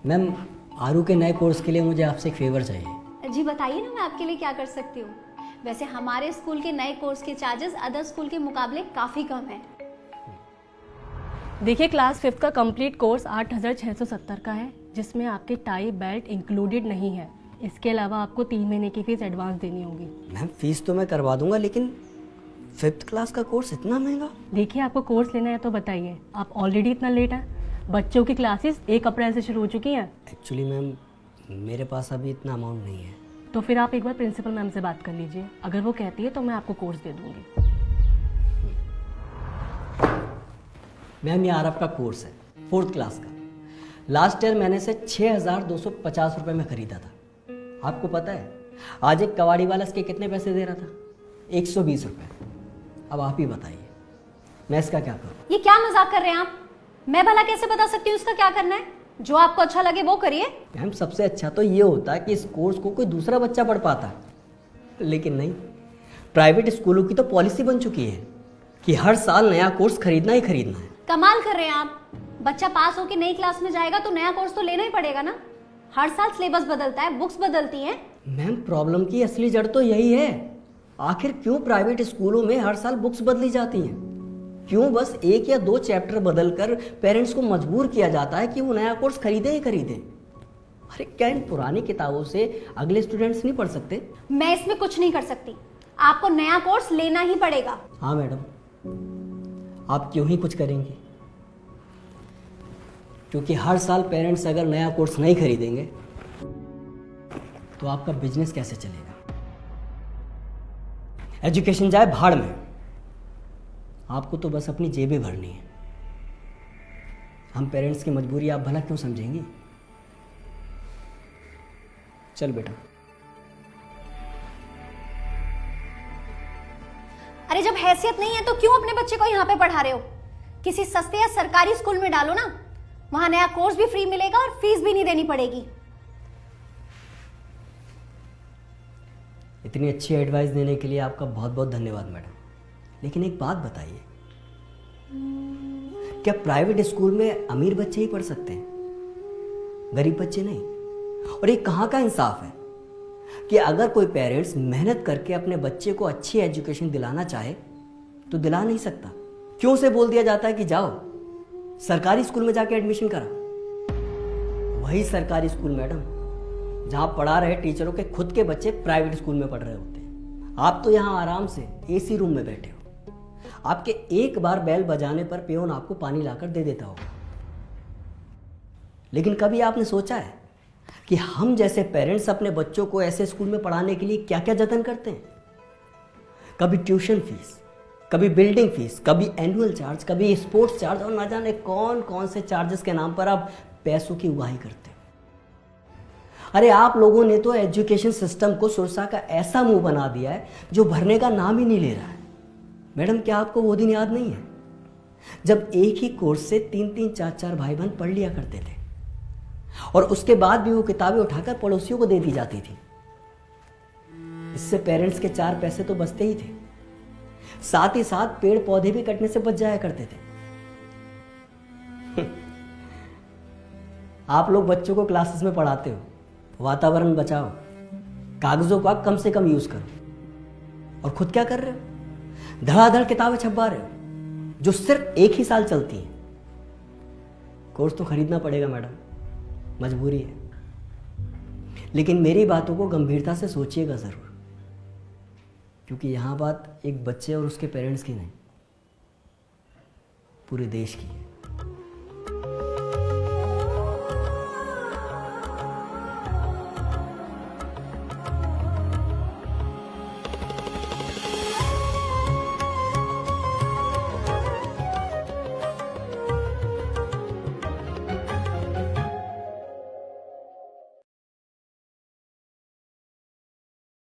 Ma'am, आरू के नए course के लिए मुझे आपसे एक फेवर चाहिए। जी बताइए ना, मैं आपके लिए क्या कर सकती हूँ। वैसे हमारे स्कूल के नए कोर्स के चार्जेस अदर स्कूल के मुकाबले काफ़ी कम है। देखिए, क्लास 5 का कंप्लीट कोर्स 8,670 का है, जिसमें आपके टाई बेल्ट इंक्लूडेड नहीं है। इसके अलावा आपको 3 महीने की फीस एडवांस देनी होगी। मैम, फीस तो मैं करवा दूंगा, लेकिन 5th क्लास का कोर्स इतना महंगा? देखिए, आपको कोर्स लेना है तो बताइए। आप ऑलरेडी इतना लेट हैं। बच्चों की क्लासेस 1 अप्रैल से शुरू हो चुकी हैं। एक्चुअली मैम, मेरे पास अभी इतना अमाउंट नहीं है। तो फिर आप एक बार प्रिंसिपल मैम से बात कर लीजिए। अगर वो कहती है तो मैं आपको कोर्स दे दूंगी। मैम, ये आरब का कोर्स है 4th क्लास का। लास्ट ईयर मैंने इसे 6,250 रुपये में खरीदा था। आपको पता है आज एक कबाड़ी वाला इसके कितने पैसे दे रहा था? 120 रुपये। अब आप ही बताइए, मैं इसका क्या करूँ? ये क्या मजाक कर रहे हैं आप? मैं भला कैसे बता सकती हूँ इसका क्या करना है? जो आपको अच्छा लगे वो करिए। मैम, सबसे अच्छा तो ये होता है कि इस कोर्स को कोई दूसरा बच्चा पढ़ पाता है, लेकिन नहीं। प्राइवेट स्कूलों की तो पॉलिसी बन चुकी है कि हर साल नया कोर्स खरीदना ही खरीदना है। कमाल कर रहे हैं आप। बच्चा पास होकर नई क्लास में जाएगा तो नया कोर्स तो लेना ही पड़ेगा ना। हर साल सिलेबस बदलता है, बुक्स बदलती हैं। मैम, प्रॉब्लम की असली जड़ तो यही है। आखिर क्यों प्राइवेट स्कूलों में हर साल बुक्स बदली जाती हैं? क्यों बस 1 या 2 चैप्टर बदलकर पेरेंट्स को मजबूर किया जाता है कि वो नया कोर्स खरीदे ही खरीदे? अरे क्या इन पुरानी किताबों से अगले स्टूडेंट्स नहीं पढ़ सकते? मैं इसमें कुछ नहीं कर सकती। आपको नया कोर्स लेना ही पड़ेगा। हाँ मैडम, आप क्यों ही कुछ करेंगी? क्योंकि हर साल पेरेंट्स अगर नया कोर्स नहीं खरीदेंगे तो आपका बिजनेस कैसे चलेगा? एजुकेशन जाए भाड़ में, आपको तो बस अपनी जेबें भरनी है। हम पेरेंट्स की मजबूरी आप भला क्यों समझेंगी? चल बेटा। अरे जब हैसियत नहीं है तो क्यों अपने बच्चे को यहाँ पे पढ़ा रहे हो? किसी सस्ते या सरकारी स्कूल में डालो ना। वहां नया कोर्स भी फ्री मिलेगा और फीस भी नहीं देनी पड़ेगी। इतनी अच्छी एडवाइस देने के लिए आपका बहुत बहुत धन्यवाद मैडम। लेकिन एक बात बताइए, क्या प्राइवेट स्कूल में अमीर बच्चे ही पढ़ सकते हैं, गरीब बच्चे नहीं? और ये कहाँ का इंसाफ है कि अगर कोई पेरेंट्स मेहनत करके अपने बच्चे को अच्छी एजुकेशन दिलाना चाहे तो दिला नहीं सकता? क्यों से बोल दिया जाता है कि जाओ सरकारी स्कूल में जाके एडमिशन करा? वही सरकारी स्कूल मैडम जहां पढ़ा रहे टीचरों के खुद के बच्चे प्राइवेट स्कूल में पढ़ रहे होते हैं। आप तो यहां आराम से एसी रूम में बैठे हो। आपके एक बार बेल बजाने पर पियोन आपको पानी लाकर दे देता होगा। लेकिन कभी आपने सोचा है कि हम जैसे पेरेंट्स अपने बच्चों को ऐसे स्कूल में पढ़ाने के लिए क्या क्या जतन करते हैं? कभी ट्यूशन फीस, कभी बिल्डिंग फीस, कभी एनुअल चार्ज, कभी स्पोर्ट्स चार्ज, और ना जाने कौन कौन से चार्जेस के नाम पर आप पैसों की उगाही करते हो। अरे आप लोगों ने तो एजुकेशन सिस्टम को सुरसा का ऐसा मुंह बना दिया है जो भरने का नाम ही नहीं ले रहा है। मैडम, क्या आपको वो दिन याद नहीं है जब एक ही कोर्स से 3-3, 4-4 भाई बहन पढ़ लिया करते थे और उसके बाद भी वो किताबें उठाकर पड़ोसियों को दे दी जाती थी? इससे पेरेंट्स के 4 पैसे तो बचते ही थे, साथ ही साथ पेड़ पौधे भी कटने से बच जाया करते थे। आप लोग बच्चों को क्लासेस में पढ़ाते हो वातावरण बचाओ, कागजों का कम से कम यूज करो, और खुद क्या कर रहे हो? धड़ाधड़ किताबें छपवा रहे हो जो सिर्फ 1 ही साल चलती हैं। कोर्स तो खरीदना पड़ेगा मैडम, मजबूरी है। लेकिन मेरी बातों को गंभीरता से सोचिएगा जरूर, क्योंकि यहां बात एक बच्चे और उसके पेरेंट्स की नहीं, पूरे देश की है।